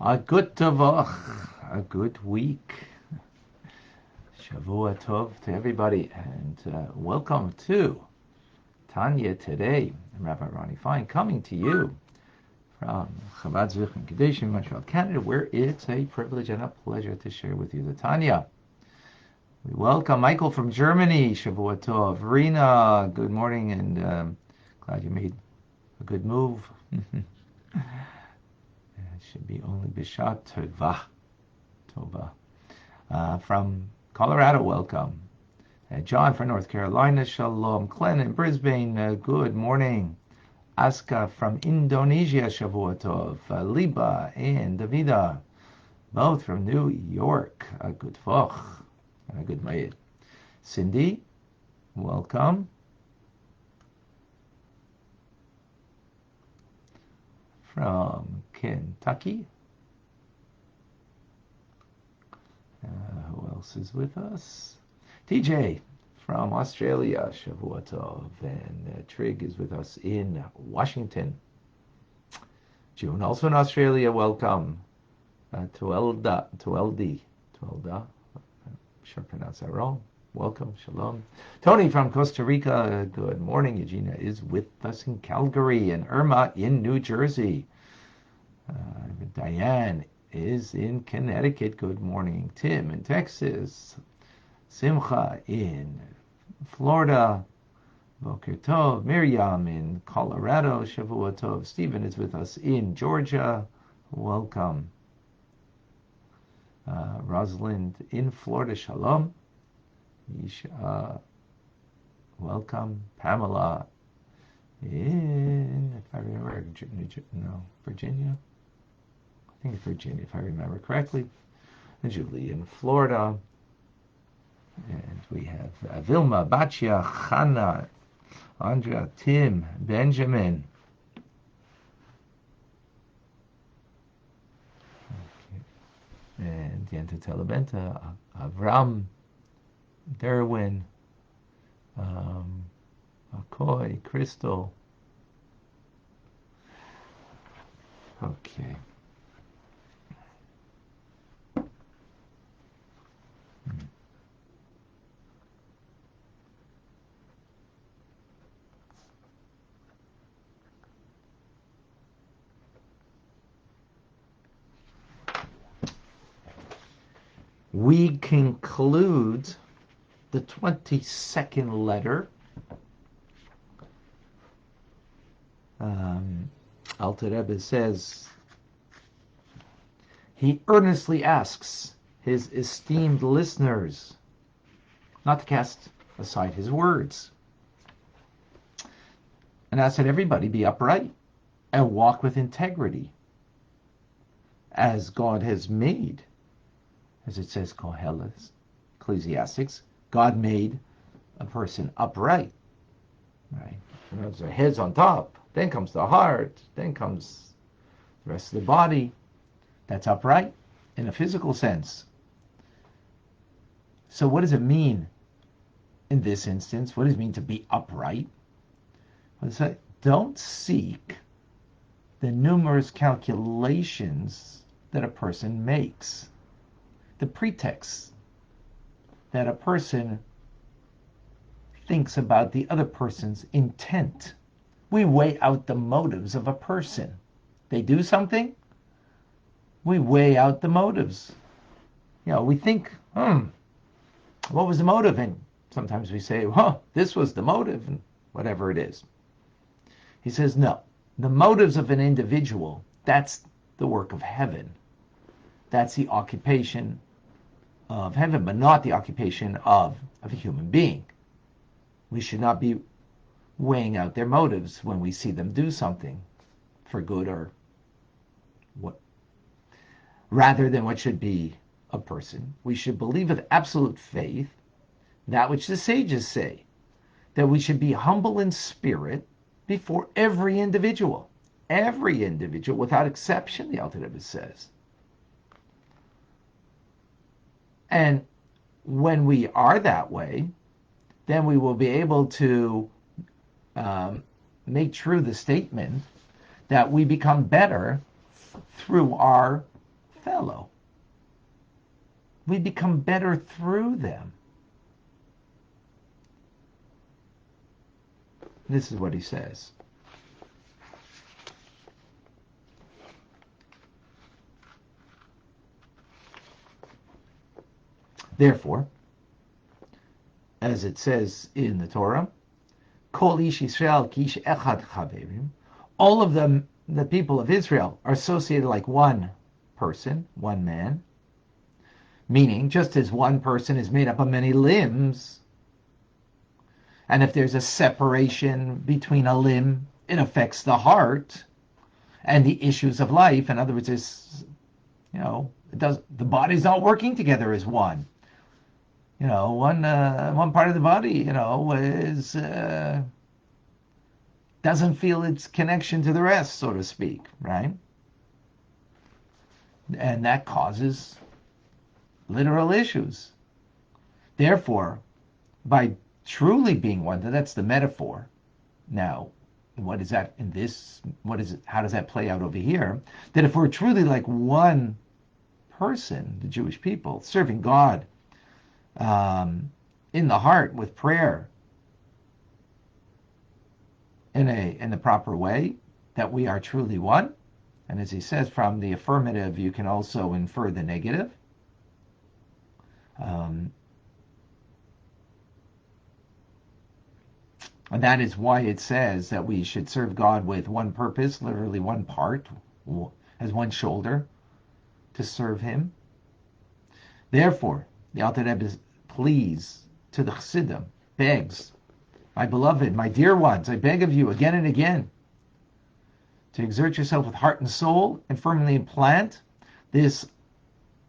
A good tavach, a good week. Shavua tov to everybody, and welcome to Tanya today. I'm Rabbi Ronnie Fine, coming to you from Chabad Zich in Kadesh in Montreal, Canada, where it's a privilege and a pleasure to share with you the Tanya. We welcome Michael from Germany. Shavua tov. Rena, good morning, and glad you made a good move. It should be only Bishat Tova. From Colorado, welcome. John from North Carolina, Shalom. Glenn in Brisbane, good morning. Aska from Indonesia, Shavua Tov. Liba and Davida, both from New York, a good foch and a good mayid. Cindy, welcome. From Kentucky. Who else is with us? TJ from Australia, Shavua Tov, and Trig is with us in Washington. June, also in Australia, welcome. Tuelda, I'm sure I pronounced that wrong. Welcome, shalom. Tony from Costa Rica, good morning. Eugenia is with us in Calgary, and Irma in New Jersey. Diane is in Connecticut, good morning. Tim in Texas. Simcha in Florida. Boker Tov. Miriam in Colorado. Shavua Tov. Stephen is with us in Georgia. Welcome. Rosalind in Florida. Shalom. Welcome. Pamela in, if I remember, Virginia. I think it's Virginia, if I remember correctly. And Julie in Florida. And we have Vilma, Batya, Chana, Andrea, Tim, Benjamin. Okay. And Yenta Telebenta, Avram, Derwin, McCoy, Crystal. Okay. We conclude the 22nd letter. Alter Rebbe says, he earnestly asks his esteemed listeners not to cast aside his words, and asks that everybody be upright and walk with integrity as God has made. As it says, Koheles, Ecclesiastics, God made a person upright. Right? You know, their head's on top, then comes the heart, then comes the rest of the body. That's upright in a physical sense. So what does it mean in this instance? What does it mean to be upright? Well, it's like, don't seek the numerous calculations that a person makes. The pretext that a person thinks about the other person's intent. We weigh out the motives of a person. They do something, we weigh out the motives. You know, we think, what was the motive? And sometimes we say, this was the motive, and whatever it is. He says, no, the motives of an individual, that's the work of heaven. That's the occupation of heaven, but not the occupation of a human being. We should not be weighing out their motives when we see them do something for good or what, rather than what should be a person. We should believe with absolute faith that which the sages say, that we should be humble in spirit before every individual without exception, the Alter Rebbe says. And when we are that way, then we will be able to make true the statement that we become better through our fellow. We become better through them. This is what he says. Therefore, as it says in the Torah, Kol ish Yisrael ki ish echad chaverim, all of them, the people of Israel, are associated like one person, one man, meaning just as one person is made up of many limbs, and if there's a separation between a limb, it affects the heart and the issues of life. In other words, the body's not working together as one. One part of the body, is doesn't feel its connection to the rest, so to speak, right? And that causes literal issues. Therefore, by truly being one, that's the metaphor. Now, what is that in this? What is it? How does that play out over here? That if we're truly like one person, the Jewish people, serving God in the heart with prayer in the proper way, that we are truly one. And as he says, from the affirmative, you can also infer the negative. And that is why it says that we should serve God with one purpose, literally one part, as one shoulder, to serve him. Therefore, the Alter Rebbe pleads to the Chassidim, begs, my beloved, my dear ones, I beg of you again and again to exert yourself with heart and soul and firmly implant this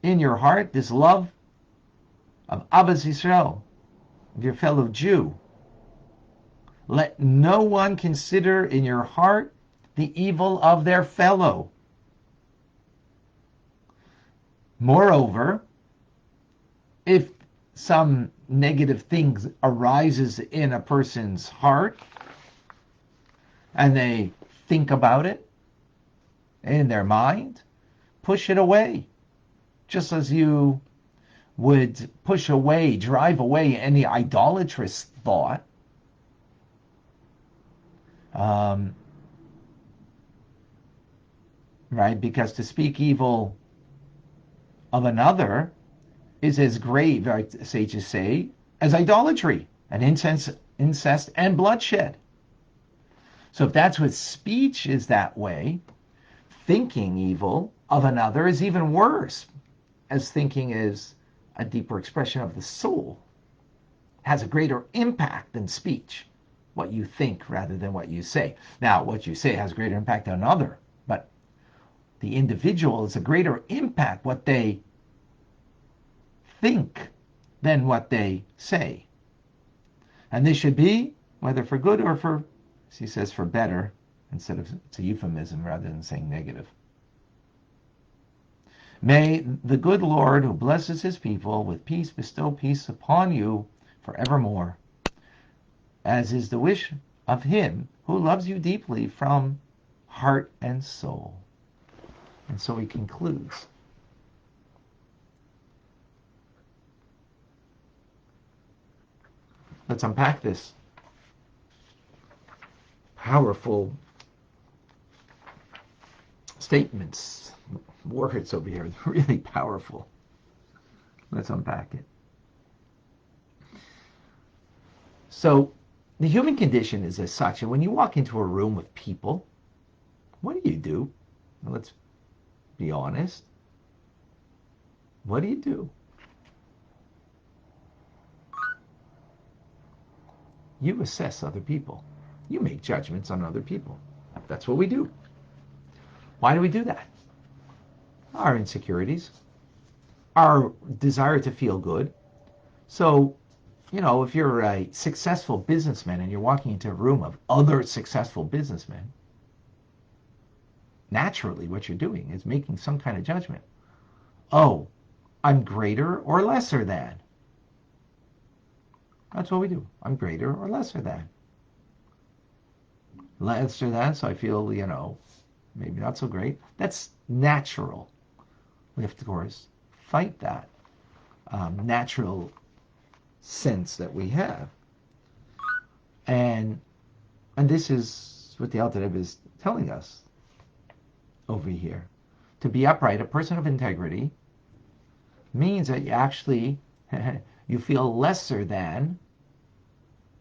in your heart, this love of Abbas Yisrael, of your fellow Jew. Let no one consider in your heart the evil of their fellow. Moreover, if some negative things arises in a person's heart and they think about it in their mind, push it away. Just as you would push away, drive away any idolatrous thought. Right? Because to speak evil of another is as grave, right, sages say, as idolatry and incest and bloodshed. So if that's what speech is that way, thinking evil of another is even worse, as thinking is a deeper expression of the soul, has a greater impact than speech, what you think rather than what you say. Now, what you say has greater impact on another, but the individual is a greater impact what they think than what they say. And this should be, whether for good or for, as he says, for better, instead of, it's a euphemism rather than saying negative. May the good Lord who blesses his people with peace bestow peace upon you forevermore, as is the wish of him who loves you deeply from heart and soul. And so he concludes. Let's unpack this powerful statements, words over here, really powerful. Let's unpack it. So the human condition is as such, and when you walk into a room with people, what do? Well, let's be honest. What do? You assess other people. You make judgments on other people. That's what we do. Why do we do that? Our insecurities, our desire to feel good. So, if you're a successful businessman and you're walking into a room of other successful businessmen, naturally what you're doing is making some kind of judgment. Oh, I'm greater or lesser than. That's what we do. I'm greater or lesser than. Lesser than, so I feel, maybe not so great. That's natural. We have to, of course, fight that natural sense that we have. And this is what the Alter Rebbe is telling us over here. To be upright, a person of integrity, means that you actually you feel lesser than,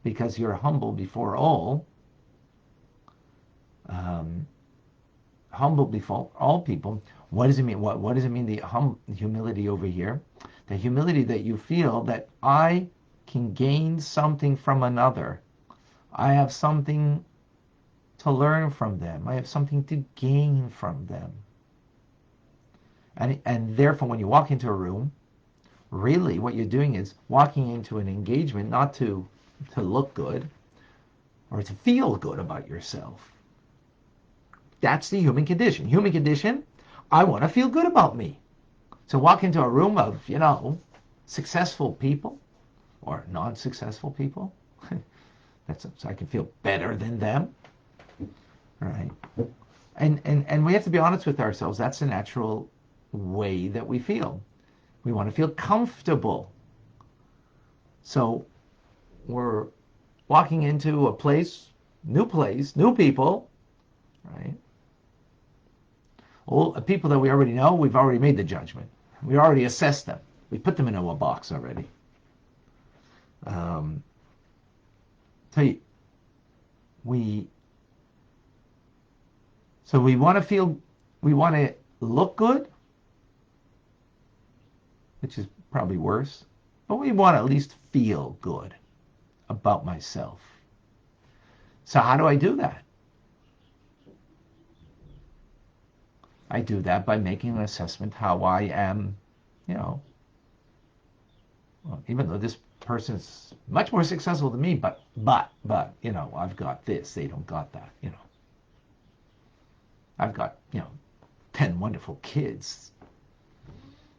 because you're humble before all, humble before all people. What does it mean? What does it mean, the humility over here? The humility that you feel that I can gain something from another. I have something to learn from them. I have something to gain from them. And therefore, when you walk into a room, really what you're doing is walking into an engagement not to look good or to feel good about yourself. That's the human condition. Human condition, I want to feel good about me. So walk into a room of, successful people or non-successful people. So I can feel better than them. Right? And we have to be honest with ourselves. That's the natural way that we feel. We want to feel comfortable. So we're walking into a place, new people, right? All people that we already know, we've already made the judgment. We already assessed them. We put them into a box already. So we want to look good, which is probably worse, but we want to at least feel good about myself. So how do I do that? I do that by making an assessment how I am, well, even though this person's much more successful than me, but I've got this, they don't got that, I've got, 10 wonderful kids.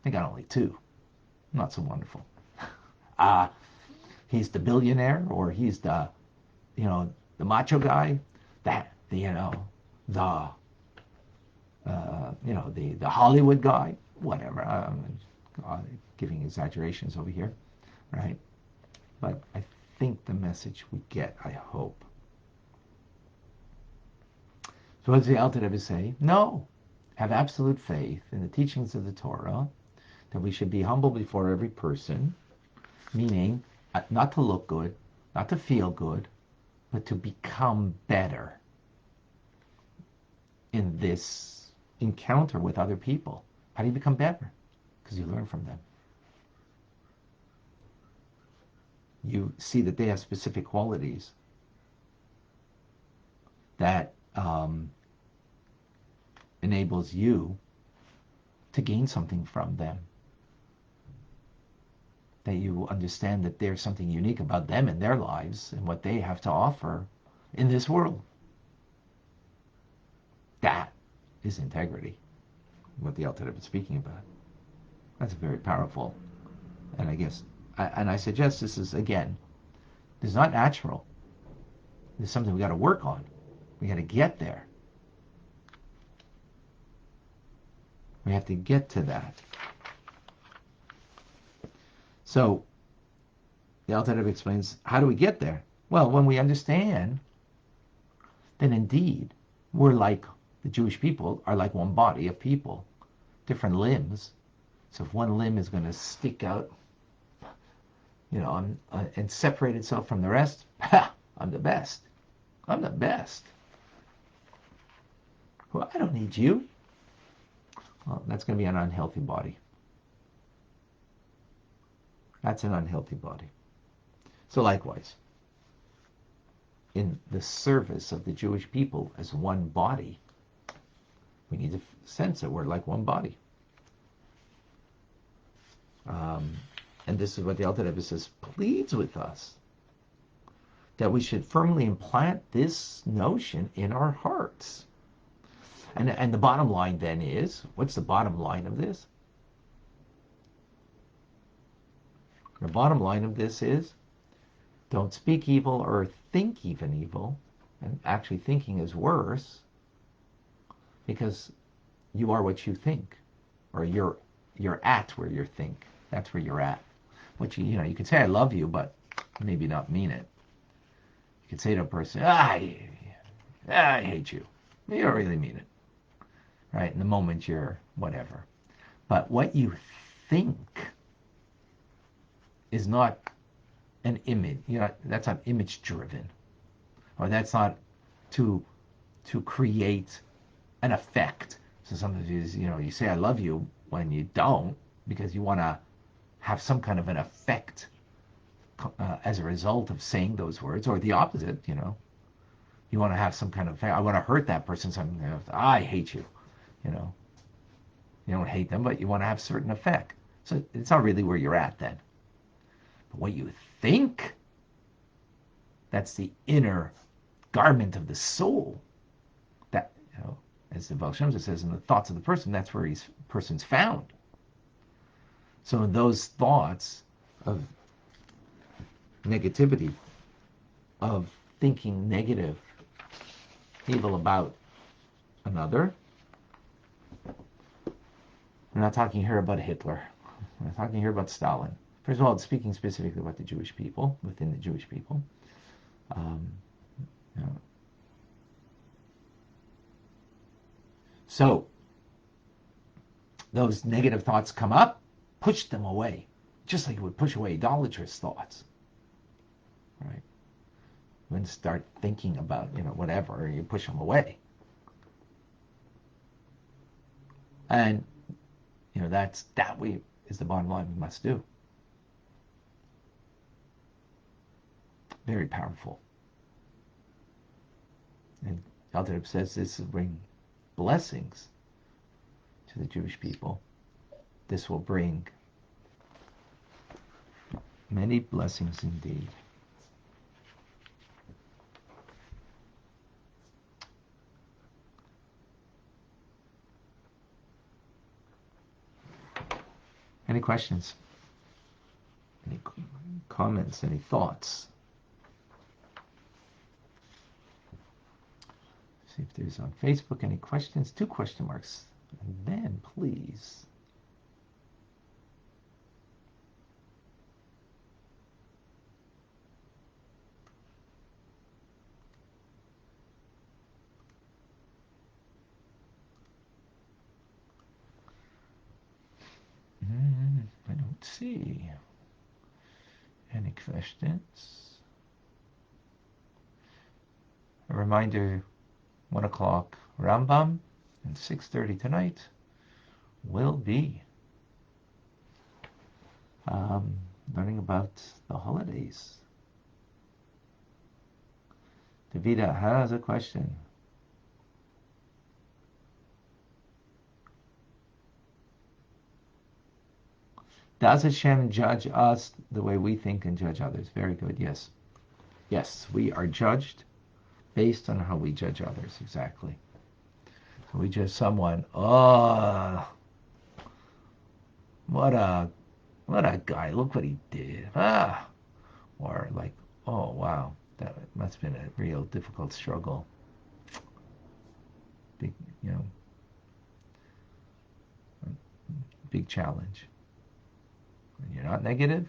They got only 2. Not so wonderful. He's the billionaire, or he's the, the macho guy, the Hollywood guy, whatever. I'm giving exaggerations over here, right? But I think the message we get, I hope. So what does the Alter Rebbe say? No, have absolute faith in the teachings of the Torah, that we should be humble before every person, meaning not to look good, not to feel good, but to become better in this encounter with other people. How do you become better? Because you learn from them. You see that they have specific qualities that enables you to gain something from them. That you understand that there's something unique about them in their lives and what they have to offer in this world. That is integrity, what the Alter Rebbe is speaking about. That's very powerful. And I suggest this is, again, this is not natural. This is something we got to work on. We got to get there. We have to get to that. So, the Alter Rebbe explains, how do we get there? Well, when we understand that indeed we're like, the Jewish people are like one body of people, different limbs. So if one limb is going to stick out, and separate itself from the rest, I'm the best. I'm the best. Well, I don't need you. Well, that's going to be an unhealthy body. That's an unhealthy body. So likewise, in the service of the Jewish people as one body, we need to sense that we're like one body. And this is what the Alter Rebbe says, pleads with us, that we should firmly implant this notion in our hearts. And the bottom line then is, what's the bottom line of this? The bottom line of this is, don't speak evil or think even evil. And actually thinking is worse, because you are what you think. or you're at where you think. That's where you're at. What you could say I love you, but maybe not mean it. You could say to a person, I hate you. You don't really mean it, right? In the moment you're whatever. But what you think is not an image. That's not image driven, or that's not to create an effect. So sometimes you say I love you when you don't, because you want to have some kind of an effect as a result of saying those words, or the opposite. You want to have some kind of, I want to hurt that person. Something, I hate you. You know, you don't hate them, but you want to have certain effect. So it's not really where you're at then. But what you think, that's the inner garment of the soul. That, as the Baal Shem says, in the thoughts of the person, that's where person's found. So in those thoughts of negativity, of thinking negative, evil about another, we're not talking here about Hitler. We're not talking here about Stalin. First of all, it's speaking specifically about the Jewish people, within the Jewish people. So, those negative thoughts come up, push them away, just like you would push away idolatrous thoughts, right? When you start thinking about, whatever, you push them away. And, that way is the bottom line we must do. Very powerful. And Alter Rebbe says this will bring blessings to the Jewish people. This will bring many blessings indeed. Any questions? Any comments? Any thoughts? See if there's on Facebook any questions. 2 question marks. And then please. I don't see any questions. A reminder, 1 o'clock Rambam, and 6:30 tonight will be learning about the holidays. Davida has a question. Does Hashem judge us the way we think and judge others? Very good, yes. Yes, we are judged based on how we judge others, exactly. So we judge someone, what a guy, look what he did. Or like, oh wow, that must have been a real difficult struggle. Big, big challenge. You're not negative.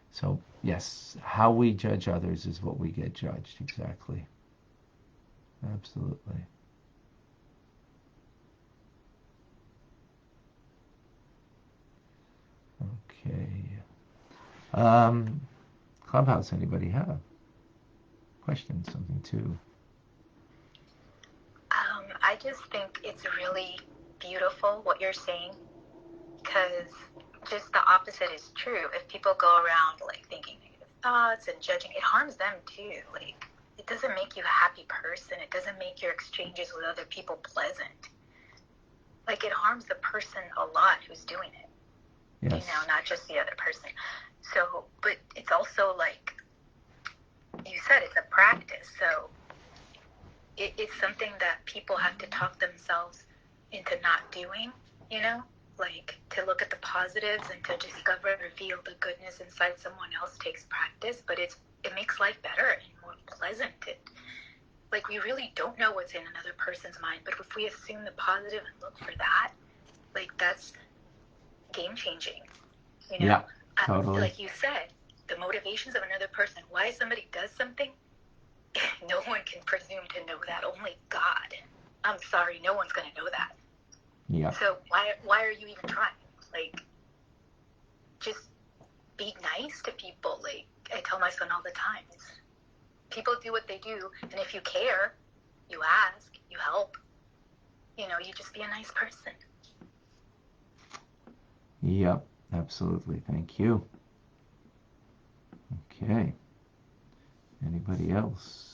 So yes, how we judge others is what we get judged, exactly. Absolutely. Okay. Clubhouse, anybody have questions, something too? I just think it's really beautiful what you're saying, because just the opposite is true. If people go around like thinking negative thoughts and judging, it harms them too. Like, it doesn't make you a happy person. It doesn't make your exchanges with other people pleasant. Like, it harms the person a lot who's doing it. Yes. Not just the other person. So, but it's also like you said, it's a practice. So it's something that people have to talk themselves into not doing, like to look at the positives and to discover, reveal the goodness inside someone else takes practice, but it makes life better and more pleasant. Like, we really don't know what's in another person's mind, but if we assume the positive and look for that, Like, that's game changing. You know, Yeah, totally. like you said, the motivations of another person, why somebody does something, no one can presume to know that. Only God. I'm sorry, no one's going to know that. Yeah. So why are you even trying? Like, just be nice to people. Like, I tell my son all the time, people do what they do, and if you care, you ask, you help. You know, you just be a nice person. Yep, absolutely. Thank you. Okay. Anybody else?